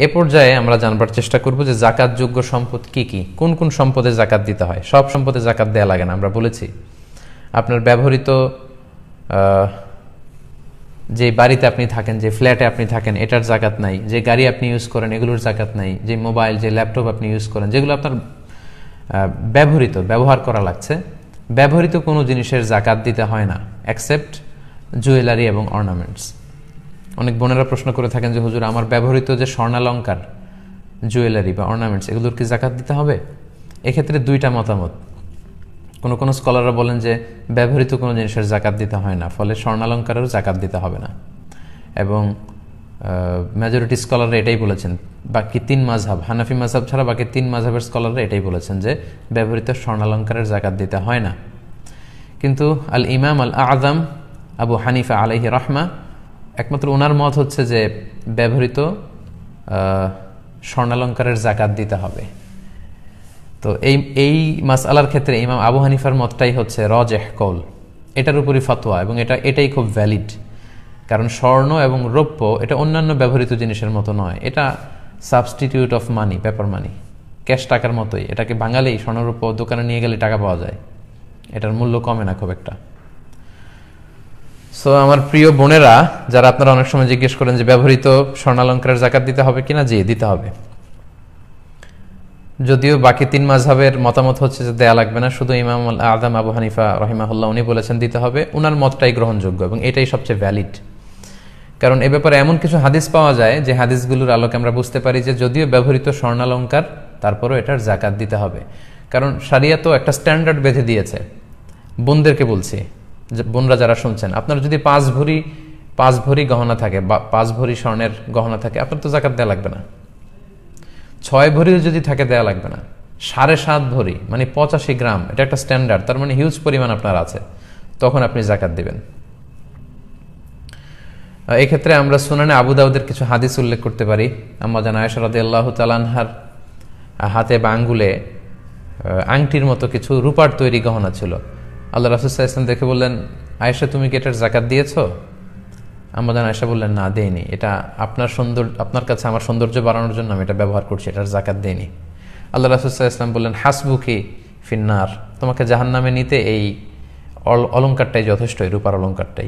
এ পর্যায়ে আমরা জানবার চেষ্টা করব যে যাকাতযোগ্য সম্পদ কি কি, কোন কোন সম্পদে যাকাত দিতে হয়। সব সম্পদে যাকাত দেয়া লাগে না, আমরা বলেছি। আপনার ব্যবহৃত যে বাড়িতে আপনি থাকেন, যে ফ্ল্যাটে আপনি থাকেন, এটার যাকাত নাই। যে গাড়ি আপনি ইউজ করেন এগুলোর যাকাত নাই। যে মোবাইল, যে ল্যাপটপ আপনি ইউজ করেন, যেগুলো আপনার ব্যবহার করা লাগছে, ব্যবহৃত কোনো জিনিসের যাকাত দিতে হয় না, এক্সেপ্ট জুয়েলারি এবং অর্নামেন্টস। অনেক বোনেরা প্রশ্ন করে থাকেন যে হুজুর, আমার ব্যবহৃত যে স্বর্ণালঙ্কার, জুয়েলারি বা অর্নামেন্টস, এগুলোর কি যাকাত দিতে হবে? এক্ষেত্রে দুইটা মতামত। কোনো স্কলাররা বলেন যে ব্যবহৃত কোনো জিনিসের যাকাত দিতে হয় না, ফলে স্বর্ণালঙ্কারেরও যাকাত দিতে হবে না। এবং মেজরিটি স্কলাররা এটাই বলেছেন। বাকি তিন মাযহাব, হানাফি মাযহাব ছাড়া বাকি তিন মাযহাবের স্কলাররা এটাই বলেছেন যে ব্যবহৃত স্বর্ণালঙ্কারের যাকাত দিতে হয় না। কিন্তু আল ইমাম আল আযম আবু হানিফা আলাইহি রাহমা, একমাত্র ওনার মত হচ্ছে যে ব্যবহৃত স্বর্ণালঙ্কারের যাকাত দিতে হবে। তো এই মাসআলার ক্ষেত্রে ইমাম আবু হানিফার মতটাই হচ্ছে রাজিহ কওল, এটার উপরই ফতোয়া, এবং এটাই খুব ভ্যালিড। কারণ স্বর্ণ এবং রৌপ্য এটা অন্যান্য ব্যবহৃত জিনিসের মতো নয়, এটা substitute of money, paper money, cash টাকার মতোই। এটাকে ভাঙালেই স্বর্ণরৌপ্য দোকানে নিয়ে গেলে টাকা পাওয়া যায়, এটার মূল্য কমে না খুব একটা। সো আমার প্রিয় বোনেরা, যারা আপনারা অনেক সময় জিজ্ঞেস করেন যে ব্যবহৃত স্বর্ণালঙ্কারের যাকাত দিতে হবে কিনা, জি দিতে হবে। যদিও বাকি তিন মাযহাবের মতামত হচ্ছে যে দেয়া লাগবে না, শুধু ইমাম আল আযম আবু হানিফা রাহিমাহুল্লাহ উনি বলেছেন দিতে হবে, উনার মতটাই গ্রহণযোগ্য এবং এটাই সবচেয়ে ভ্যালিড। কারণ এ ব্যাপারে এমন কিছু হাদিস পাওয়া যায় যে হাদিসগুলোর আলোকে আমরা বুঝতে পারি যে যদিও ব্যবহৃত স্বর্ণালঙ্কার, তারপরও এটার যাকাত দিতে হবে। কারণ শরিয়ত তো একটা স্ট্যান্ডার্ড বেঁধে দিয়েছে। বোনদেরকে বলছি, বোনরা যারা শুনছেন, আপনার যদি 5 ভরি গহনা থাকে বা 5 ভরি স্বর্ণের গহনা থাকে, আপনার তো যাকাত দেওয়া লাগবে না। 6 ভরি যদি থাকে দেওয়া লাগবে না। 7.5 ভরি মানে 85 গ্রাম, এটা একটা স্ট্যান্ডার্ড, তার মানে হিউজ পরিমাণ আপনার আছে, তখন আপনি যাকাত দিবেন। এই ক্ষেত্রে আমরা সুনানে আবু দাউদের কিছু হাদিস উল্লেখ করতে পারি। আম্মা জান আয়েশা রাদিয়াল্লাহু তাআলা আনহার হাতে বা আঙ্গুলে আংটির মতো কিছু রূপার তৈরি গহনা ছিল। আল্লাহ রাসূল সাল্লাল্লাহু আলাইহি ওয়াসাল্লাম দেখে বললেন, আয়েশা তুমি কি এটার যাকাত দিয়েছো? আম্মা জান আয়েশা বললেন, না দেইনি, এটা আপনার কাছে আমার সৌন্দর্য বাড়ানোর জন্য আমি এটা ব্যবহার করছি, এটার যাকাত দেইনি। আল্লাহ রাসূল সাল্লাল্লাহু আলাইহি ওয়াসাল্লাম বললেন, হাসবুকি ফিন্নার, তোমাকে জাহান্নামে নিতে এই অলংকারটাই যথেষ্ট, এই রূপার অলংকারটাই।